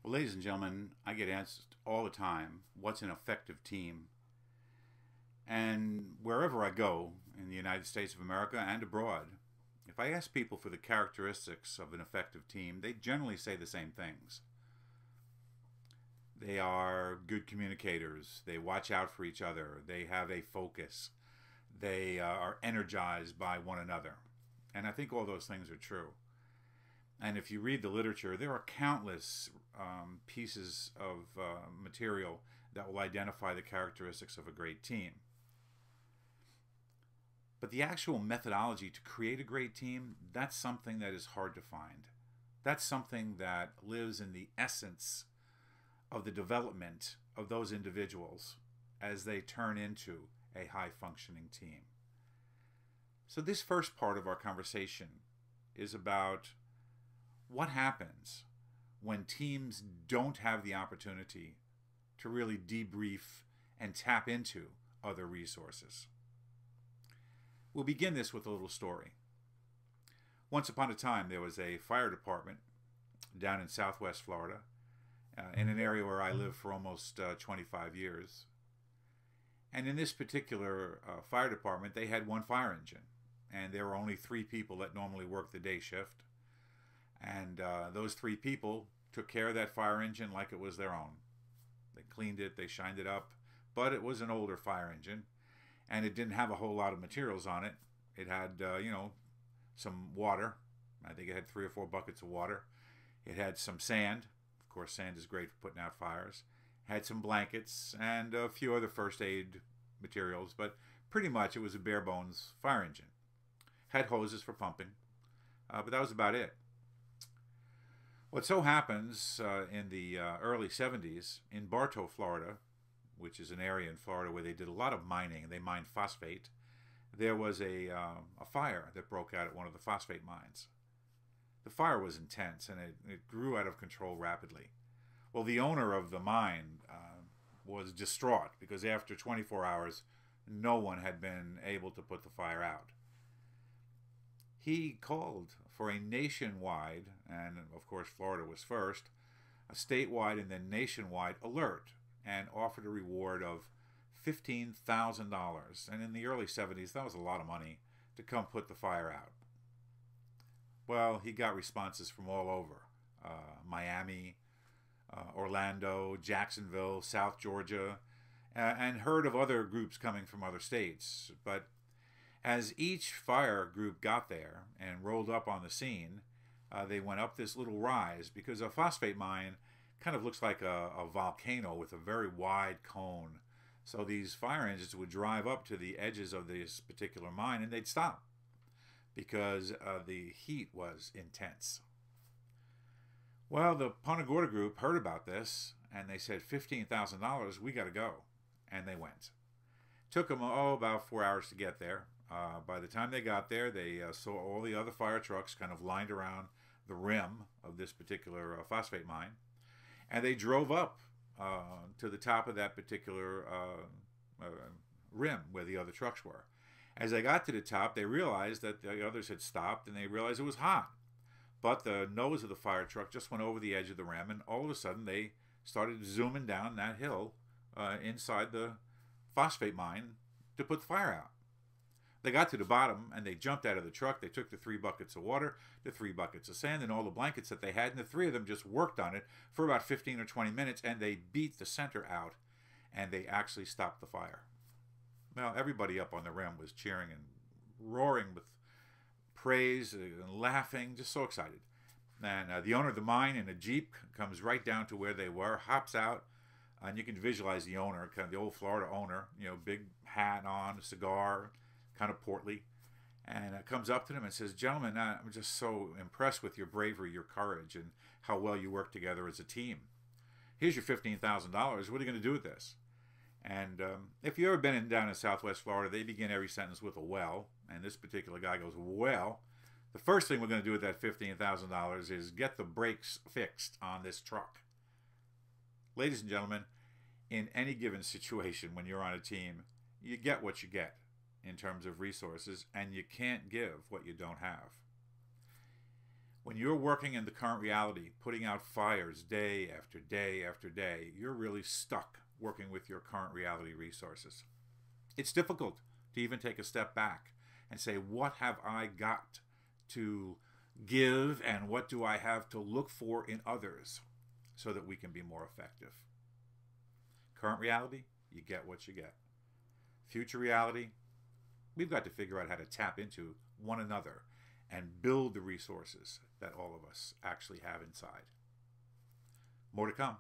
Well, ladies and gentlemen, I get asked all the time, what's an effective team? And wherever I go in the United States of America and abroad, if I ask people for the characteristics of an effective team, they generally say the same things. They are good communicators, they watch out for each other, they have a focus, they are energized by one another. And I think all those things are true. And if you read the literature, there are countless pieces of material that will identify the characteristics of a great team. But the actual methodology to create a great team, that's something that is hard to find. That's something that lives in the essence of the development of those individuals as they turn into a high-functioning team. So this first part of our conversation is about what happens when teams don't have the opportunity to really debrief and tap into other resources. We'll begin this with a little story. Once upon a time, there was a fire department down in Southwest Florida, in an area where I lived for almost 25 years. And in this particular fire department, they had one fire engine, and there were only 3 people that normally worked the day shift. And those 3 people took care of that fire engine like it was their own. They cleaned it, they shined it up, but it was an older fire engine, and it didn't have a whole lot of materials on it. It had, some water. I think it had 3 or 4 buckets of water. It had some sand. Of course, sand is great for putting out fires. It had some blankets and a few other first aid materials, but pretty much it was a bare bones fire engine. Had hoses for pumping, but that was about it. What so happens in the early 70s in Bartow, Florida, which is an area in Florida where they did a lot of mining, and they mined phosphate, there was a fire that broke out at one of the phosphate mines. The fire was intense, and it grew out of control rapidly. Well, the owner of the mine was distraught because after 24 hours, no one had been able to put the fire out. He called for a nationwide, and of course Florida was first, a statewide and then nationwide alert, and offered a reward of $15,000. And in the early 70s, that was a lot of money to come put the fire out. Well, he got responses from all over. Miami, Orlando, Jacksonville, South Georgia, and heard of other groups coming from other states. But as each fire group got there and rolled up on the scene, they went up this little rise because a phosphate mine kind of looks like a volcano with a very wide cone. So these fire engines would drive up to the edges of this particular mine and they'd stop because the heat was intense. Well, the Punta Gorda group heard about this and they said, $15,000, we got to go. And they went. Took them, about 4 hours to get there. By the time they got there, they saw all the other fire trucks kind of lined around the rim of this particular phosphate mine. And they drove up to the top of that particular rim where the other trucks were. As they got to the top, they realized that the others had stopped, and they realized it was hot. But the nose of the fire truck just went over the edge of the rim, and all of a sudden they started zooming down that hill inside the phosphate mine to put the fire out. They got to the bottom, and they jumped out of the truck. They took the 3 buckets of water, the 3 buckets of sand, and all the blankets that they had, and the 3 of them just worked on it for about 15 or 20 minutes, and they beat the center out, and they actually stopped the fire. Well, everybody up on the rim was cheering and roaring with praise and laughing, just so excited. And the owner of the mine in a Jeep comes right down to where they were, hops out, and you can visualize the owner, kind of the old Florida owner, big hat on, cigar, kind of portly, and comes up to them and says, "Gentlemen, I'm just so impressed with your bravery, your courage, and how well you work together as a team. Here's your $15,000. What are you going to do with this?" And if you've ever been down in Southwest Florida, they begin every sentence with a "well," and this particular guy goes, "Well, the first thing we're going to do with that $15,000 is get the brakes fixed on this truck." Ladies and gentlemen, in any given situation when you're on a team, you get what you get in terms of resources, and you can't give what you don't have. When you're working in the current reality, putting out fires day after day after day, you're really stuck working with your current reality resources. It's difficult to even take a step back and say, what have I got to give and what do I have to look for in others so that we can be more effective? Current reality, you get what you get. Future reality, we've got to figure out how to tap into one another and build the resources that all of us actually have inside. More to come.